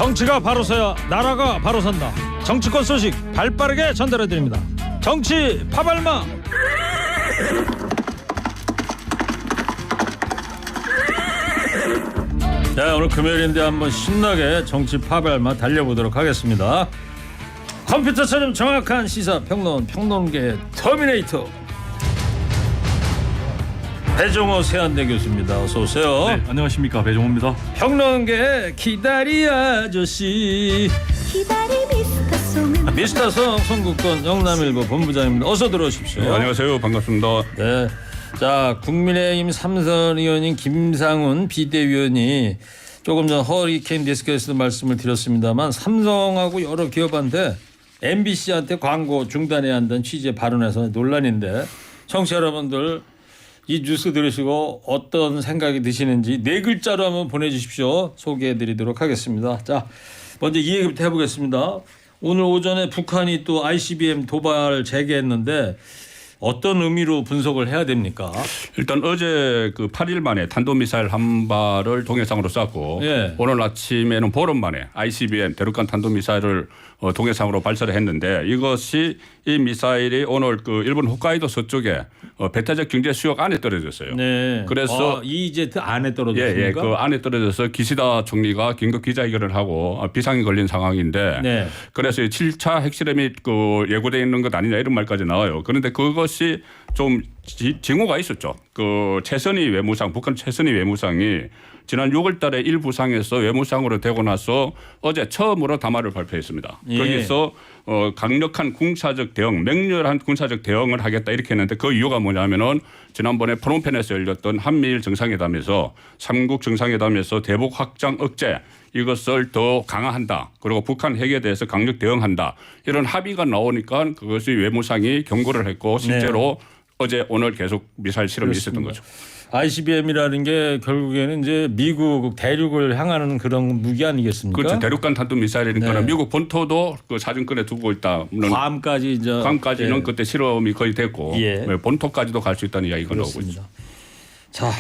정치가 바로 서야 나라가 바로 선다. 정치권 소식 발빠르게 전달해드립니다. 정치 파발마. 자, 오늘 금요일인데 한번 신나게 정치 파발마 달려보도록 하겠습니다. 컴퓨터처럼 정확한 시사 평론, 평론계의 터미네이터 배종호 세한대 교수입니다. 어서 오세요. 네, 안녕하십니까, 배종호입니다. 평론계의 기다리 아저씨 미스터송 송국권 영남일보 본부장입니다. 어서 들어오십시오. 네, 안녕하세요, 반갑습니다. 네. 자, 국민의힘 삼선 의원인 김상훈 비대위원이 조금 전 허리케인 데스크에서도 말씀을 드렸습니다만 삼성하고 여러 기업한테 MBC한테 광고 중단해야 한다는 취지의 발언에서 논란인데 청취자 여러분들 이 뉴스 들으시고 어떤 생각이 드시는지 네 글자로 한번 보내주십시오. 소개해드리도록 하겠습니다. 자, 먼저 이 얘기부터 해보겠습니다. 오늘 오전에 북한이 또 ICBM 도발 재개했는데 어떤 의미로 분석을 해야 됩니까? 일단 어제 그 8일 만에 탄도미사일 한 발을 동해상으로 쐈고 예. 오늘 아침에는 보름 만에 ICBM 대륙간 탄도미사일을 동해상으로 발사를 했는데 이것이 이 미사일이 오늘 그 일본 홋카이도 서쪽에 배타적 경제 수역 안에 떨어졌어요. 네. 그래서 EEZ 안에 떨어졌습니까? 예, 그 안에 떨어져서 기시다 총리가 긴급 기자회견을 하고 비상이 걸린 상황인데 네. 그래서 7차 핵실험이 그 예고되어 있는 것 아니냐 이런 말까지 나와요. 그런데 그것이 좀 징후가 있었죠. 그 최선희 외무상, 북한 최선희 외무상이 지난 6월 달에 일부상에서 외무상으로 되고 나서 어제 처음으로 담화를 발표했습니다. 예. 거기서 강력한 군사적 대응, 맹렬한 군사적 대응을 하겠다 이렇게 했는데 그 이유가 뭐냐면은 지난번에 프놈펜에서 열렸던 한미일 정상회담에서 3국 정상회담에서 대북 확장 억제 이것을 더 강화한다. 그리고 북한 핵에 대해서 강력 대응한다. 이런 합의가 나오니까 그것이 외무상이 경고를 했고 실제로 네. 어제 오늘 계속 미사일 실험이 있었던 거죠. ICBM이라는 게 결국에는 이제 미국 대륙을 향하는 그런 무기 아니겠습니까? 그렇죠. 대륙간 탄도 미사일이니까 네. 미국 본토도 그 사정권에 두고 있다. 괌까지 이제 괌까지는 예. 그때 실험이 거의 됐고 예. 본토까지도 갈 수 있다는 이야기가 나오고 있습니다. 그렇습니다. 자,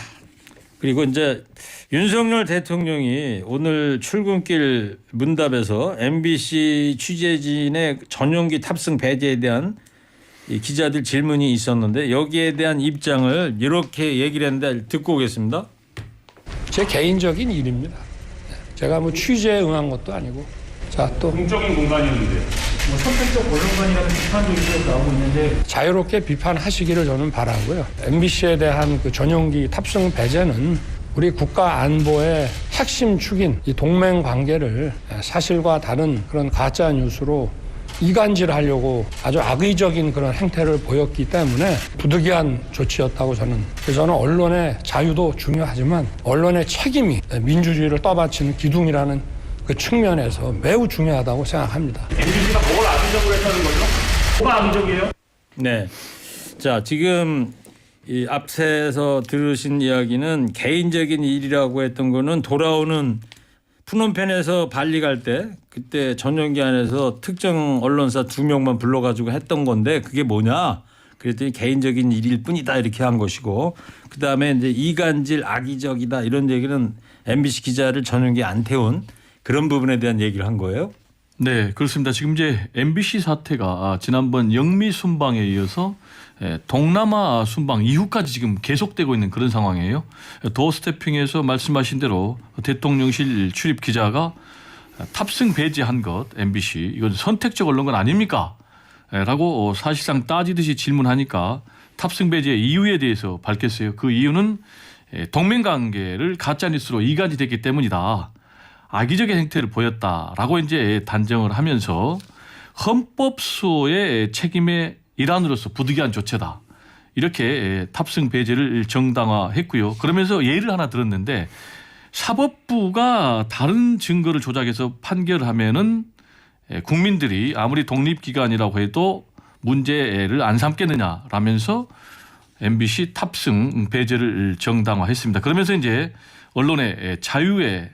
그리고 이제 윤석열 대통령이 오늘 출근길 문답에서 MBC 취재진의 전용기 탑승 배제에 대한 이 기자들 질문이 있었는데 여기에 대한 입장을 이렇게 얘기를 했는데 듣고 오겠습니다. 제 개인적인 일입니다. 제가 뭐 취재에 응한 것도 아니고. 자, 또 공적인 공간이었는데 선택적 언론관이라는 비판도 계속 나오고 있는데 자유롭게 비판하시기를 저는 바라고요. MBC에 대한 그 전용기 탑승 배제는 우리 국가 안보의 핵심 축인 이 동맹 관계를 사실과 다른 그런 가짜 뉴스로 이간질하려고 아주 악의적인 그런 행태를 보였기 때문에 부득이한 조치였다고 저는 언론의 자유도 중요하지만 언론의 책임이 민주주의를 떠받치는 기둥이라는 그 측면에서 매우 중요하다고 생각합니다. MBC가 뭘 악의적으로 했다는 거죠? 뭐가 악의적이에요? 네. 자, 지금 이 앞서서 들으신 이야기는 개인적인 일이라고 했던 거는 돌아오는 푸놈펜에서 발리 갈 때 그때 전용기 안에서 특정 언론사 2명만 불러가지고 했던 건데 그게 뭐냐? 그랬더니 개인적인 일일 뿐이다 이렇게 한 것이고 그다음에 이제 이간질 악의적이다 이런 얘기는 MBC 기자를 전용기 안 태운 그런 부분에 대한 얘기를 한 거예요. 네, 그렇습니다. 지금 이제 MBC 사태가 지난번 영미 순방에 이어서 동남아 순방 이후까지 지금 계속되고 있는 그런 상황이에요. 도어스태핑에서 말씀하신 대로 대통령실 출입 기자가 탑승 배제한 것 MBC 이건 선택적 언론관 아닙니까? 라고 사실상 따지듯이 질문하니까 탑승 배제 이유에 대해서 밝혔어요. 그 이유는 동맹관계를 가짜뉴스로 이간이 됐기 때문이다. 악의적인 행태를 보였다라고 이제 단정을 하면서 헌법소의 책임의 일환으로서 부득이한 조치다. 이렇게 탑승 배제를 정당화했고요. 그러면서 예를 하나 들었는데 사법부가 다른 증거를 조작해서 판결을 하면은 국민들이 아무리 독립기관이라고 해도 문제를 안 삼겠느냐라면서 MBC 탑승 배제를 정당화했습니다. 그러면서 이제 언론의 자유에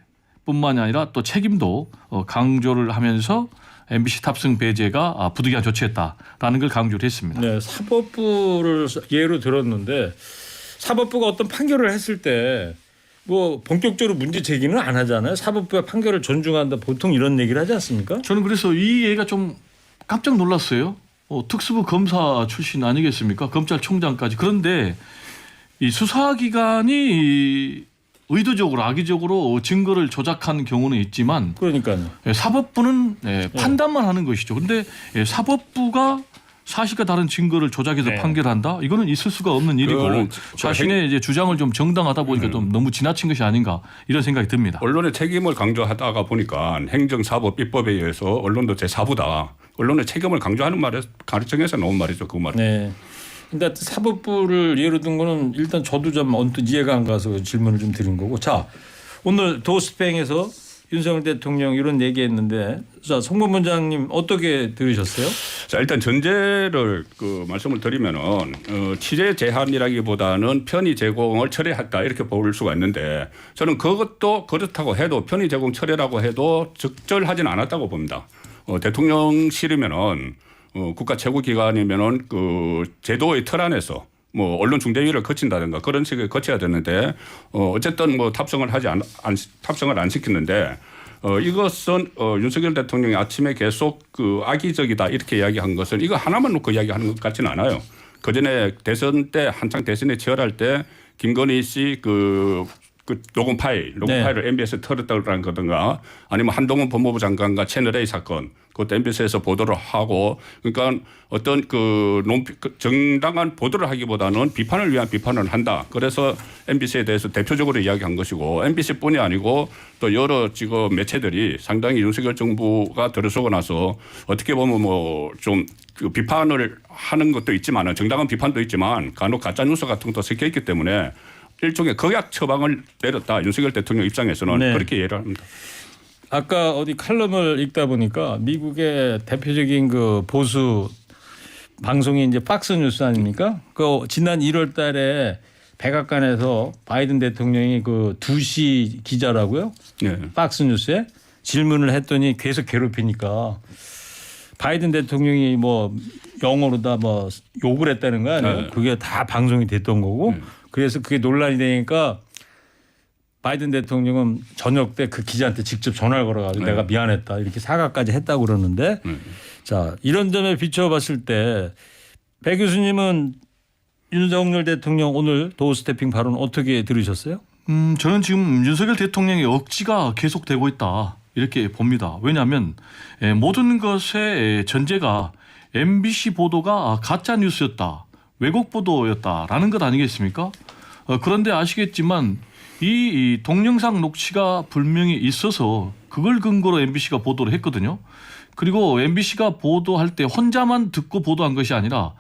뿐만이 아니라 또 책임도 강조를 하면서 MBC 탑승 배제가 부득이한 조치였다라는 걸 강조를 했습니다. 네, 사법부를 예로 들었는데 사법부가 어떤 판결을 했을 때 뭐 본격적으로 문제 제기는 안 하잖아요. 사법부의 판결을 존중한다. 보통 이런 얘기를 하지 않습니까? 저는 그래서 이 얘기가 좀 깜짝 놀랐어요. 특수부 검사 출신 아니겠습니까? 검찰총장까지. 그런데 이 수사기관이 의도적으로 악의적으로 증거를 조작한 경우는 있지만 그러니까요. 사법부는 판단만 하는 것이죠. 그런데 사법부가 사실과 다른 증거를 조작해서 판결한다? 이거는 있을 수가 없는 일이고 자신의 이제 주장을 좀 정당하다 보니까 좀 너무 지나친 것이 아닌가 이런 생각이 듭니다. 언론의 책임을 강조하다가 보니까 행정사법입법에 의해서 언론도 제4부다. 언론의 책임을 강조하는 말에 가르쳐에서 나온 말이죠. 그 말. 네. 근데 사법부를 예로 든 거는 일단 저도 좀 언뜻 이해가 안 가서 질문을 좀 드린 거고. 자, 오늘 도스팽에서 윤석열 대통령 이런 얘기했는데, 자, 송 본부장님 어떻게 들으셨어요? 자, 일단 전제를 말씀을 드리면은 취재 제한이라기보다는 편의 제공을 철회했다 이렇게 볼 수가 있는데 저는 그것도 그렇다고 해도 편의 제공 철회라고 해도 적절하지는 않았다고 봅니다. 대통령실이면은 국가 최고 기관이면은 그 제도의 틀 안에서 뭐 언론 중재위를 거친다든가 그런 식을 거쳐야 되는데 어쨌든 뭐 탑승을 안 시켰는데 이것은 윤석열 대통령이 아침에 계속 악의적이다 이렇게 이야기한 것을 이거 하나만 놓고 이야기하는 것 같지는 않아요. 그 전에 대선 때 한창 대선에 치열할 때 김건희 씨 그 녹음 파일을 MBS에 털었다는 거든가 아니면 한동훈 법무부 장관과 채널A 사건 그것도 MBS에서 보도를 하고 그러니까 어떤 정당한 보도를 하기보다는 비판을 위한 비판을 한다. 그래서 MBC에 대해서 대표적으로 이야기한 것이고 MBC뿐이 아니고 또 여러 지금 매체들이 상당히 윤석열 정부가 들어서고 나서 어떻게 보면 뭐 좀 비판을 하는 것도 있지만 정당한 비판도 있지만 간혹 가짜 뉴스 같은 것도 섞여 있기 때문에 일종의 거약 처방을 내렸다. 윤석열 대통령 입장에서는 그렇게 이해를 합니다. 아까 어디 칼럼을 읽다 보니까 미국의 대표적인 그 보수 방송이 이제 팍스 뉴스 아닙니까? 그 지난 1월 달에 백악관에서 바이든 대통령이 그 2시 기자라고요? 네. 팍스 뉴스에 질문을 했더니 계속 괴롭히니까 바이든 대통령이 뭐 영어로다 뭐 욕을 했다는 거 아니에요? 네. 그게 다 방송이 됐던 거고 그래서 그게 논란이 되니까 바이든 대통령은 저녁 때 그 기자한테 직접 전화를 걸어가지고 내가 미안했다 이렇게 사과까지 했다고 그러는데 자 이런 점에 비춰봤을 때 배 교수님은 윤석열 대통령 오늘 도어 스태핑 발언 어떻게 들으셨어요? 저는 지금 윤석열 대통령의 억지가 계속되고 있다 이렇게 봅니다. 왜냐하면 모든 것의 전제가 MBC 보도가 가짜 뉴스였다. 왜곡 보도였다라는 것 아니겠습니까? 그런데 아시겠지만 이 동영상 녹취가 분명히 있어서 그걸 근거로 MBC가 보도를 했거든요. 그리고 MBC가 보도할 때 혼자만 듣고 보도한 것이 아니라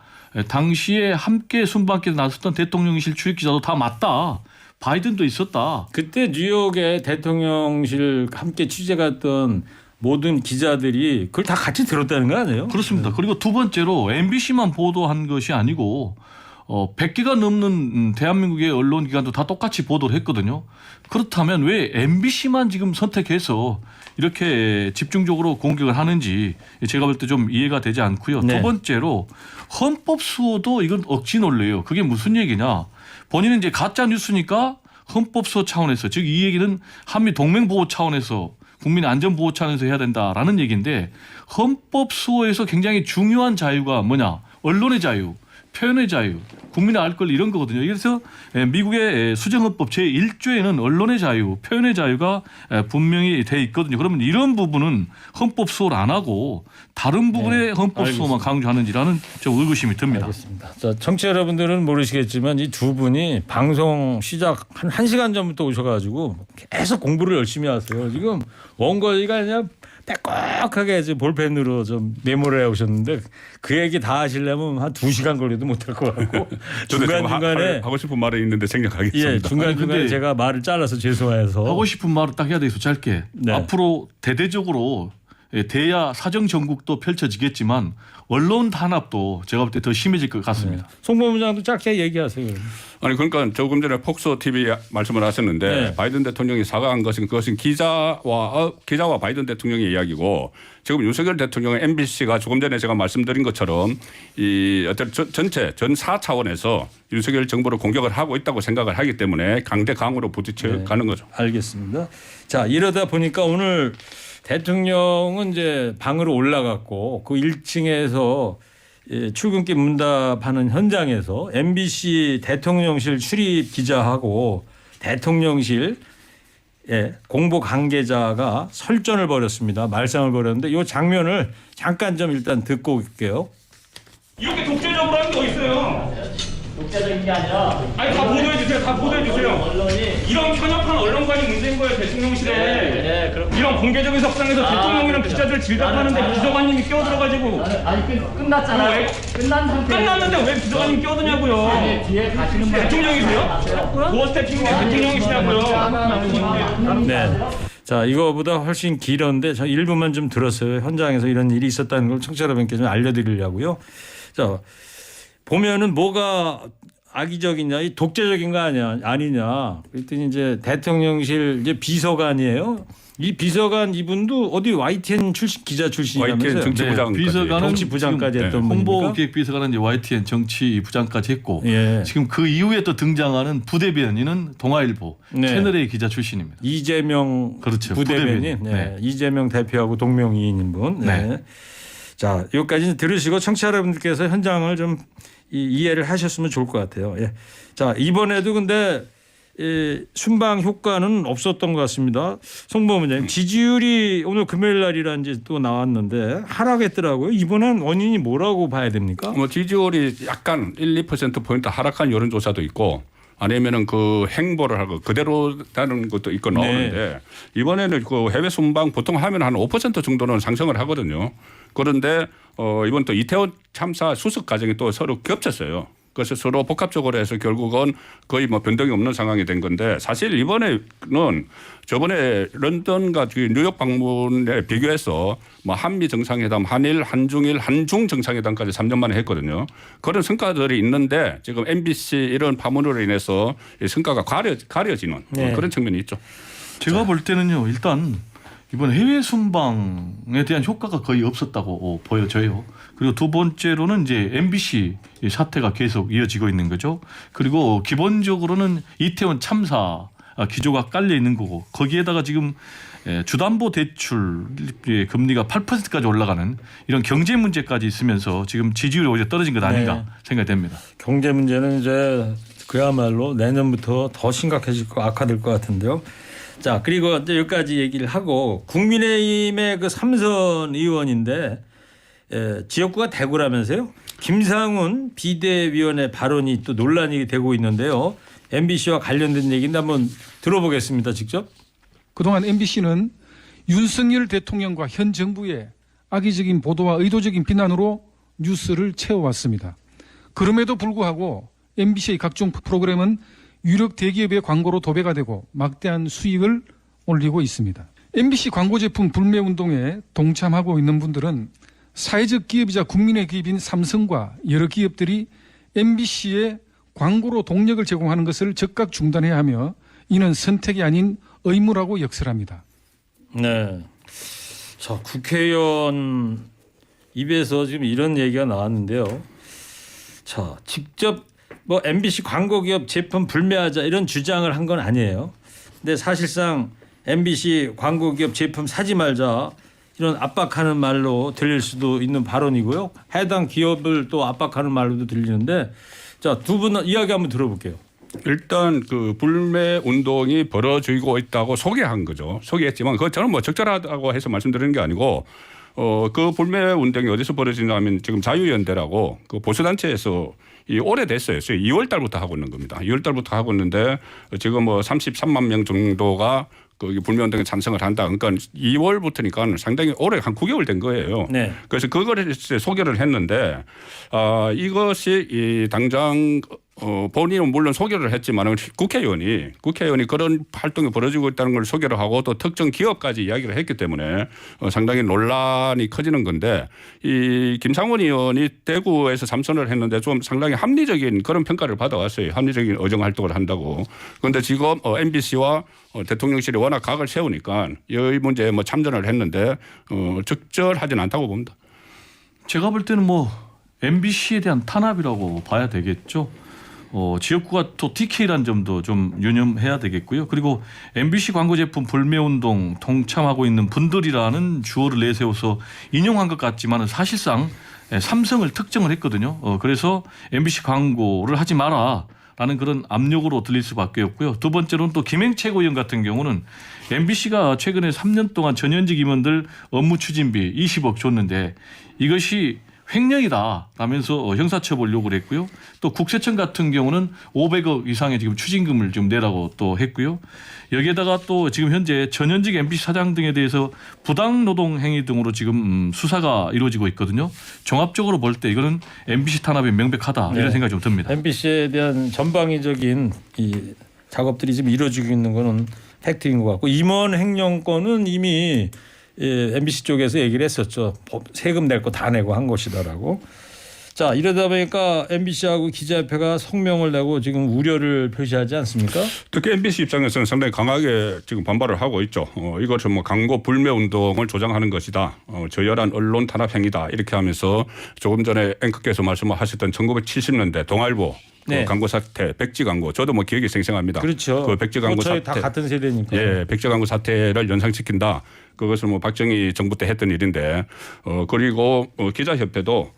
당시에 함께 순방길에 나섰던 대통령실 출입기자도 다 맞다. 바이든도 있었다. 그때 뉴욕에 대통령실 함께 취재 갔던 모든 기자들이 그걸 다 같이 들었다는 거 아니에요? 그렇습니다. 그리고 두 번째로 MBC만 보도한 것이 아니고 100개가 넘는 대한민국의 언론기관도 다 똑같이 보도를 했거든요. 그렇다면 왜 MBC만 지금 선택해서 이렇게 집중적으로 공격을 하는지 제가 볼 때 좀 이해가 되지 않고요. 네. 두 번째로 헌법 수호도 이건 억지 논리예요. 그게 무슨 얘기냐. 본인은 이제 가짜 뉴스니까 헌법 수호 차원에서 즉 이 얘기는 한미 동맹 보호 차원에서 국민 안전 보호 차원에서 해야 된다라는 얘기인데 헌법 수호에서 굉장히 중요한 자유가 뭐냐. 언론의 자유. 표현의 자유, 국민의 알 권 이런 거거든요. 그래서 미국의 수정헌법 제1조에는 언론의 자유, 표현의 자유가 분명히 돼 있거든요. 그러면 이런 부분은 헌법 수호를 안 하고 다른 부분의 헌법 수호만 강조하는지라는 좀 의구심이 듭니다. 알겠습니다. 자, 청취자 여러분들은 모르시겠지만 이 두 분이 방송 시작 한 1시간 전부터 오셔가지고 계속 공부를 열심히 하세요. 지금 원고지가 그냥 빼곡하게 지금 볼펜으로 좀 메모를 해오셨는데 그 얘기 다 하시려면 한 2시간 걸려도 못할 것 같고 중간중간에 하고 싶은 말이 있는데 생략하겠습니다. 예, 중간중간에 근데 제가 말을 잘라서 죄송해서 하고 싶은 말을 딱 해야 돼서 짧게 네. 앞으로 대대적으로 대야 사정 정국도 펼쳐지겠지만 언론 단합도 제가 볼 때 더 심해질 것 같습니다. 송 본부장도 짧게 얘기하세요. 아니 그러니까 조금 전에 폭소 TV 말씀을 하셨는데 네. 바이든 대통령이 사과한 것은 그것은 기자와 바이든 대통령의 이야기고 지금 윤석열 대통령의 MBC가 조금 전에 제가 말씀드린 것처럼 이 어떤 전체 전 4차원에서 윤석열 정부를 공격을 하고 있다고 생각을 하기 때문에 강대강으로 부딪혀 가는 거죠. 알겠습니다. 자, 이러다 보니까 오늘 대통령은 이제 방으로 올라갔고 그 1층에서 출근길 문답하는 현장에서 MBC 대통령실 출입 기자하고 대통령실 공보 관계자가 설전을 벌였습니다. 말썽을 벌였는데 이 장면을 잠깐 좀 일단 듣고 올게요. 이렇게 독재적으로 하는 게 어딨어요? 독자적인 게 아니라 아니 다 보도해 주세요. 다 보도해 주세요. 언론이 이런 편협한 언론관이 문제인 거예요. 대통령실에. 네, 그럼 이런 공개적인 석상에서 대통령이랑 그래요. 기자들 질답하는데 나는 비서관님이 끼어들어가지고 아니 끝났잖아요. 왜? 끝난 상태. 끝났는데 왜 비서관님 끼어드냐고요. 뒤에 가시는 분 대통령이세요? 도어 스태핑인데 대통령이시냐고요. 네. 자, 이거보다 훨씬 길었는데 저 일부만 좀 들었어요. 현장에서 이런 일이 있었다는 걸 청취자 여러분께 좀 알려드리려고요. 자, 보면은 뭐가 악의적이냐, 이 독재적인 거 아니냐. 그랬더니 이제 대통령실 이제 비서관이에요. 이 비서관 이분도 어디 YTN 출신 기자 출신이라면서요. YTN 정치부장까지. 비서관은 정치부장까지 지금 했던 분입니까? 홍보기획비서관은 이제 YTN 정치부장까지 했고 예. 지금 그 이후에 또 등장하는 부대변인은 동아일보 네. 채널A 기자 출신입니다. 이재명 그렇죠. 부대변인, 부대변인. 네. 이재명 대표하고 동명이인인 분. 네. 네. 자, 여기까지 들으시고 청취자 여러분들께서 현장을 좀 이해를 하셨으면 좋을 것 같아요. 예. 자, 이번에도 근데 순방 효과는 없었던 것 같습니다. 송 본부장님, 지지율이 오늘 금요일 날이란지 또 나왔는데 하락했더라고요. 이번엔 원인이 뭐라고 봐야 됩니까? 뭐 지지율이 약간 1, 2%포인트 하락한 여론조사도 있고 아니면은 그 행보를 하고 그대로 다는 것도 있고 나오는데 이번에는 그 해외 순방 보통 하면 한 5% 정도는 상승을 하거든요. 그런데 이번 또 이태원 참사 수습 과정이 또 서로 겹쳤어요. 그래서 서로 복합적으로 해서 결국은 거의 뭐 변동이 없는 상황이 된 건데 사실 이번에는 저번에 런던과 뉴욕 방문에 비교해서 뭐 한미 정상회담, 한일, 한중일, 한중 정상회담까지 3년 만에 했거든요. 그런 성과들이 있는데 지금 MBC 이런 파문으로 인해서 이 성과가 가려지는 그런 측면이 있죠. 제가 볼 때는요. 일단 이번 해외 순방에 대한 효과가 거의 없었다고 보여져요. 그리고 두 번째로는 이제 MBC 사태가 계속 이어지고 있는 거죠. 그리고 기본적으로는 이태원 참사 기조가 깔려 있는 거고 거기에다가 지금 주담보 대출 금리가 8%까지 올라가는 이런 경제 문제까지 있으면서 지금 지지율이 오히려 떨어진 것 아닌가 생각이 됩니다. 경제 문제는 이제 그야말로 내년부터 더 심각해질 거 악화될 것 같은데요. 자, 그리고 이제 여기까지 얘기를 하고 국민의힘의 그 삼선 의원인데 지역구가 대구라면서요. 김상훈 비대위원회 발언이 또 논란이 되고 있는데요. MBC와 관련된 얘기인데 한번 들어보겠습니다. 직접. 그동안 MBC는 윤석열 대통령과 현 정부의 악의적인 보도와 의도적인 비난으로 뉴스를 채워왔습니다. 그럼에도 불구하고 MBC의 각종 프로그램은 유력 대기업의 광고로 도배가 되고 막대한 수익을 올리고 있습니다. MBC 광고 제품 불매 운동에 동참하고 있는 분들은 사회적 기업이자 국민의 기업인 삼성과 여러 기업들이 MBC에 광고로 동력을 제공하는 것을 즉각 중단해야 하며 이는 선택이 아닌 의무라고 역설합니다. 네. 자, 국회의원 입에서 지금 이런 얘기가 나왔는데요. 자, 직접 뭐 MBC 광고기업 제품 불매하자 이런 주장을 한 건 아니에요. 근데 사실상 MBC 광고기업 제품 사지 말자 이런 압박하는 말로 들릴 수도 있는 발언이고요. 해당 기업을 또 압박하는 말로도 들리는데 자, 두 분 이야기 한번 들어볼게요. 일단 그 불매 운동이 벌어지고 있다고 소개한 거죠. 소개했지만 그거 저는 뭐 적절하다고 해서 말씀드리는 게 아니고 그 불매 운동이 어디서 벌어지냐면 지금 자유연대라고 그 보수단체에서 오래됐어요. 2월 달부터 하고 있는 겁니다. 2월 달부터 하고 있는데 지금 뭐 33만 명 정도가 그 불매 운동에 참석을 한다. 그러니까 2월부터니까 상당히 오래 한 9개월 된 거예요. 네. 그래서 그거를 소개를 했는데 이것이 이 당장 본인은 물론 소개를 했지만 국회의원이 그런 활동이 벌어지고 있다는 걸 소개를 하고 또 특정 기업까지 이야기를 했기 때문에 상당히 논란이 커지는 건데 이 김상원 의원이 대구에서 3선을 했는데 좀 상당히 합리적인 그런 평가를 받아왔어요. 합리적인 의정 활동을 한다고. 그런데 지금 MBC와 대통령실이 워낙 각을 세우니까 이 문제에 뭐 참전을 했는데 적절하진 않다고 봅니다. 제가 볼 때는 뭐 MBC에 대한 탄압이라고 봐야 되겠죠. 지역구가 또 TK라는 점도 좀 유념해야 되겠고요. 그리고 MBC 광고 제품 불매운동 동참하고 있는 분들이라는 주어를 내세워서 인용한 것 같지만 사실상 삼성을 특정을 했거든요. 그래서 MBC 광고를 하지 마라. 라는 그런 압력으로 들릴 수밖에 없고요. 두 번째로는 또 김행 최고위원 같은 경우는 MBC가 최근에 3년 동안 전현직 임원들 업무 추진비 20억 줬는데 이것이 횡령이다 라면서 형사처벌 요구를 했고요. 또 국세청 같은 경우는 500억 이상의 지금 추징금을 좀 내라고 또 했고요. 여기에다가 또 지금 현재 전현직 MBC 사장 등에 대해서 부당 노동 행위 등으로 지금 수사가 이루어지고 있거든요. 종합적으로 볼 때 이거는 MBC 탄압이 명백하다 이런 생각이 좀 듭니다. MBC에 대한 전방위적인 이 작업들이 지금 이루어지고 있는 거는 팩트인 것 같고 임원 횡령권은 이미 MBC 쪽에서 얘기를 했었죠. 세금 낼 거 다 내고 한 것이다라고. 자, 이러다 보니까 MBC하고 기자협회가 성명을 내고 지금 우려를 표시하지 않습니까? 특히 MBC 입장에서는 상당히 강하게 지금 반발을 하고 있죠. 이것은 뭐 광고 불매 운동을 조장하는 것이다. 저열한 언론 탄압 행위다. 이렇게 하면서 조금 전에 앵커께서 말씀하셨던 1970년대 동아일보 네. 광고 사태, 백지 광고. 저도 뭐 기억이 생생합니다. 그렇죠. 그 백지 광고 저희 사태. 다 같은 세대니까. 예, 백지 광고 사태를 연상시킨다. 그것을 뭐 박정희 정부 때 했던 일인데, 그리고 기자협회도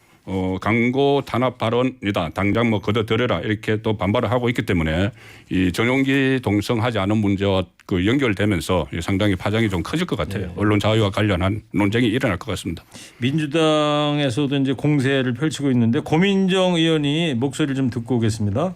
광고 탄압 발언이다. 당장 뭐 걷어들여라. 이렇게 또 반발을 하고 있기 때문에 이 전용기 동성하지 않은 문제와 그 연결되면서 상당히 파장이 좀 커질 것 같아요. 네. 언론 자유와 관련한 논쟁이 일어날 것 같습니다. 민주당에서도 이제 공세를 펼치고 있는데 고민정 의원이 목소리를 좀 듣고 오겠습니다.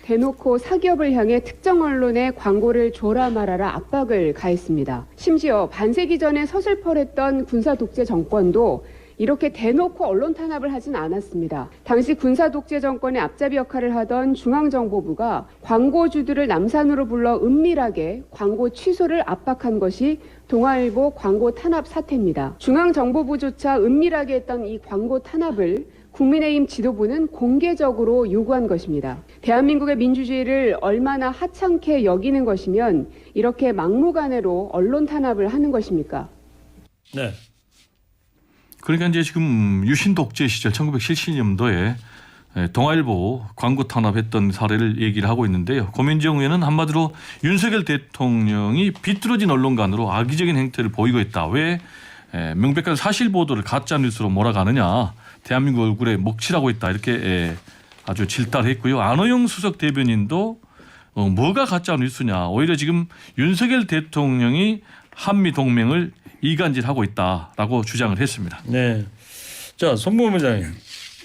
대놓고 사기업을 향해 특정 언론에 광고를 줘라 말아라 압박을 가했습니다. 심지어 반세기 전에 서슬퍼랬던 군사 독재 정권도 이렇게 대놓고 언론 탄압을 하진 않았습니다. 당시 군사 독재 정권의 앞잡이 역할을 하던 중앙정보부가 광고주들을 남산으로 불러 은밀하게 광고 취소를 압박한 것이 동아일보 광고 탄압 사태입니다. 중앙정보부조차 은밀하게 했던 이 광고 탄압을 국민의힘 지도부는 공개적으로 요구한 것입니다. 대한민국의 민주주의를 얼마나 하찮게 여기는 것이면 이렇게 막무가내로 언론 탄압을 하는 것입니까? 네. 그러니까 이제 지금 유신 독재 시절 1970년도에 동아일보 광고 탄압했던 사례를 얘기를 하고 있는데요. 고민정 의원은 한마디로 윤석열 대통령이 비뚤어진 언론관으로 악의적인 행태를 보이고 있다. 왜 명백한 사실 보도를 가짜 뉴스로 몰아가느냐. 대한민국 얼굴에 먹칠하고 있다. 이렇게 아주 질타했고요. 안호영 수석 대변인도 뭐가 가짜 뉴스냐. 오히려 지금 윤석열 대통령이 한미 동맹을 이간질하고 있다라고 주장을 했습니다. 네. 자, 송보부장님.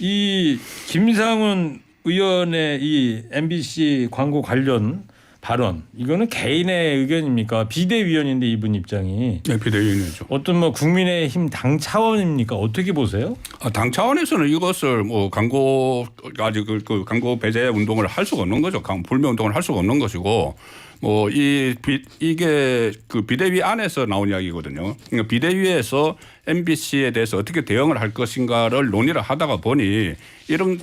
이 김상훈 의원의 이 MBC 광고 관련 발언 이거는 개인의 의견입니까? 비대위원인데 이분 입장이 네, 비대위원이죠. 어떤 뭐 국민의힘 당 차원입니까? 어떻게 보세요? 당 차원에서는 이것을 뭐 광고 아직 그 광고 배제 운동을 할 수가 없는 거죠. 불매 운동을 할 수가 없는 것이고 뭐 이게 그 비대위 안에서 나온 이야기거든요. 그러니까 비대위에서 MBC에 대해서 어떻게 대응을 할 것인가를 논의를 하다가 보니 이런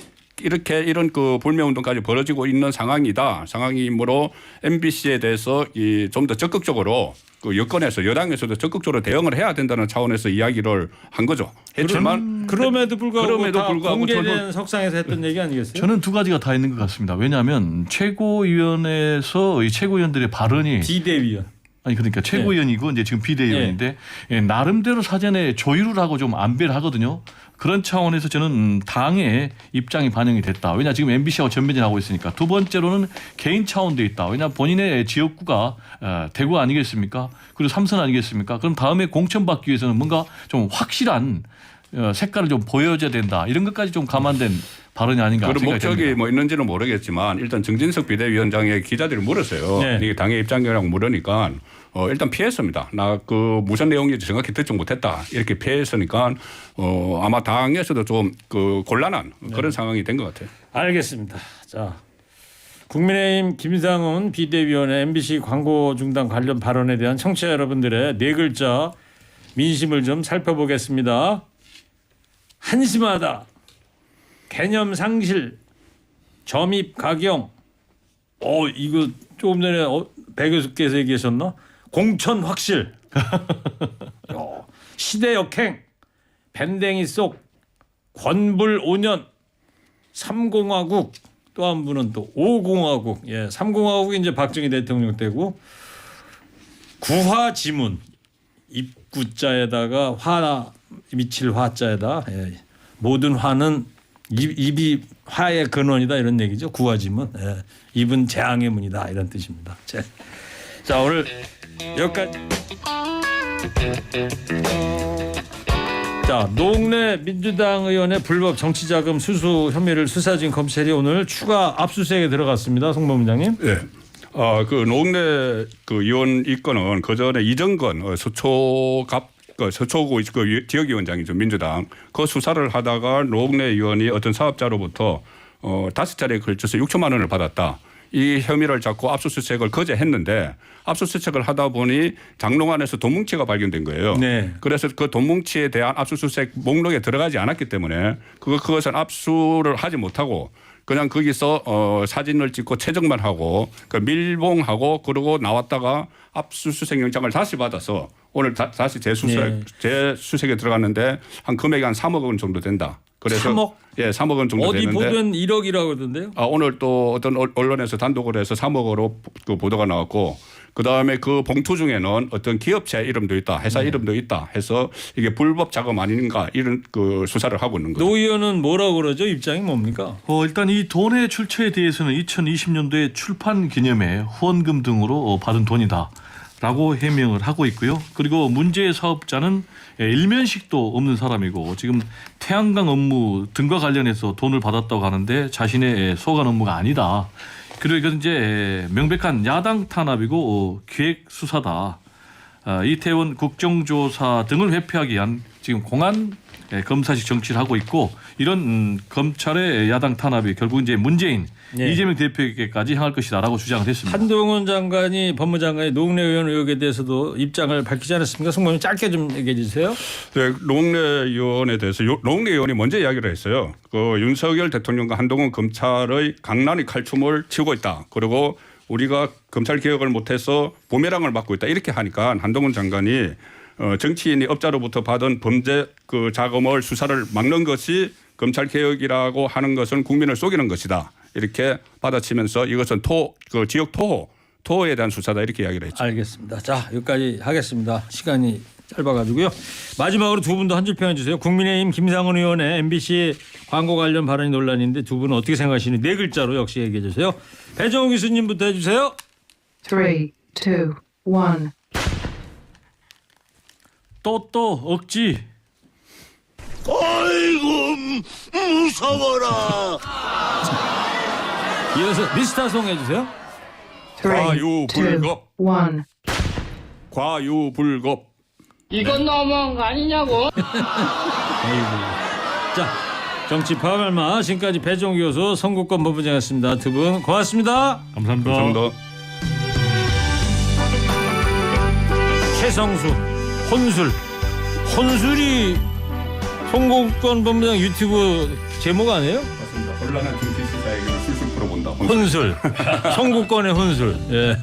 그 불매 운동까지 벌어지고 있는 상황이므로 MBC에 대해서 좀 더 적극적으로 그 여권에서 여당에서도 적극적으로 대응을 해야 된다는 차원에서 이야기를 한 거죠. 했지만 그럼에도 불구하고 다 공개된 저는 석상에서 했던 얘기 아니겠어요? 저는 두 가지가 다 있는 것 같습니다. 왜냐하면 최고위원회에서 이 최고위원들의 발언이 비대위원. 아니 그러니까 최고위원이고 이제 지금 비대위원인데 나름대로 사전에 조율을 하고 좀 안배를 하거든요. 그런 차원에서 저는 당의 입장이 반영이 됐다. 왜냐 지금 MBC하고 전면전하고 있으니까. 두 번째로는 개인 차원도 있다. 왜냐 본인의 지역구가 대구 아니겠습니까? 그리고 삼선 아니겠습니까? 그럼 다음에 공천받기 위해서는 뭔가 좀 확실한 색깔을 좀 보여줘야 된다. 이런 것까지 좀 감안된 발언이 아닌가 그런 생각이 목적이 됩니다. 뭐 있는지는 모르겠지만 일단 정진석 비대위원장의 기자들이 물었어요. 네. 이게 당의 입장이라고 물으니까 일단 피했습니다. 나 그 무슨 내용인지 정확히 듣지 못했다. 이렇게 피했으니까 아마 당에서도 좀 그 곤란한 그런 상황이 된 것 같아요. 알겠습니다. 자, 국민의힘 김상훈 비대위원회 MBC 광고 중단 관련 발언에 대한 청취자 여러분들의 네 글자 민심을 좀 살펴보겠습니다. 한심하다, 개념 상실, 점입 가경. 이거 조금 전에 배 교수께서 얘기하셨나? 공천 확실. 시대 역행, 밴댕이 속, 권불 5년, 3공화국. 또 한 분은 또 5공화국. 예, 3공화국이 이제 박정희 대통령 때고, 구화지문, 입구자에다가 화 미칠 화자에다, 예, 모든 화는 입이 화의 근원이다 이런 얘기죠. 구화지문. 예, 입은 재앙의 문이다 이런 뜻입니다. 자, 오늘 여기까지. 자, 노웅래 민주당 의원의 불법 정치자금 수수 혐의를 수사 중인 검찰이 오늘 추가 압수수색에 들어갔습니다. 송 본부장님. 네. 그 노웅래 그 의원 이 건은 그 전에 이정건 서초구 그 지역위원장이죠, 민주당. 그 수사를 하다가 노웅래 의원이 어떤 사업자로부터 5차례에 걸쳐서 6천만 원을 받았다. 이 혐의를 잡고 압수수색을 거제했는데 압수수색을 하다 보니 장롱안에서 돈 뭉치가 발견된 거예요. 네. 그래서 그 돈 뭉치에 대한 압수수색 목록에 들어가지 않았기 때문에 그것은 압수를 하지 못하고 그냥 거기서 사진을 찍고 채정만 하고 그 밀봉하고 그러고 나왔다가 압수수색 영장을 다시 받아서 오늘 다시 재수색에 들어갔는데 한 금액이 한 3억 원 정도 된다. 그래서 3억? 예, 3억 원 정도 어디 되는데 보도엔 1억이라고 그러던데요? 오늘 또 어떤 언론에서 단독으로 해서 3억으로 그 보도가 나왔고 그다음에 그 봉투 중에는 어떤 기업체 이름도 있다, 회사 이름도 있다 해서 이게 불법 자금 아닌가 이런 그 수사를 하고 있는 거죠. 노 의원은 뭐라고 그러죠? 입장이 뭡니까? 일단 이 돈의 출처에 대해서는 2020년도에 출판 기념회 후원금 등으로 받은 돈이다. 라고 해명을 하고 있고요. 그리고 문제의 사업자는 일면식도 없는 사람이고 지금 태양광 업무 등과 관련해서 돈을 받았다고 하는데 자신의 소관 업무가 아니다. 그리고 이건 이제 명백한 야당 탄압이고 기획 수사다. 이태원 국정조사 등을 회피하기 위한 지금 공안 검사식 정치를 하고 있고 이런 검찰의 야당 탄압이 결국 이제 문재인 이재명 대표에게까지 향할 것이다라고 주장을 했습니다. 한동훈 장관이 법무장관이 노웅래 의원 의혹에 대해서도 입장을 밝히지 않았습니까? 송 의원님 짧게 좀 얘기해 주세요. 네, 노웅래 의원에 대해서 노웅래 의원이 먼저 이야기를 했어요. 그 윤석열 대통령과 한동훈 검찰의 강란의 칼춤을 치고 있다. 그리고 우리가 검찰 개혁을 못해서 부메랑을 맞고 있다. 이렇게 하니까 한동훈 장관이 정치인이 업자로부터 받은 범죄 그 자금을 수사를 막는 것이 검찰 개혁이라고 하는 것은 국민을 속이는 것이다. 이렇게 받아치면서 이것은 그 지역 토호에 대한 수사다 이렇게 이야기를 했죠. 알겠습니다. 자, 여기까지 하겠습니다. 시간이 짧아가지고요. 마지막으로 두 분도 한 줄 평해 주세요. 국민의힘 김상훈 의원의 MBC 광고 관련 발언이 논란인데 두 분은 어떻게 생각하시는지 네 글자로 역시 얘기해 주세요. 배정우 교수님부터 해주세요. 3, 2, 1. 또 억지. 아이고 무서워라. 이어서 미스터송 해주세요. 3, 2, 1. 과유불급. 이건 너무한 거 아니냐고. 자, 정치 파멸마 지금까지 배정우 교수 선거권 본부장이었습니다. 두 분 고맙습니다. 감사합니다. 감사합니다. 최성수 혼술이 선거권 본부장 유튜브 제목 아니에요? 맞습니다. 혼란한 정치 시사에게 술술 풀어본다. 혼술. 선거권의 혼술. 예.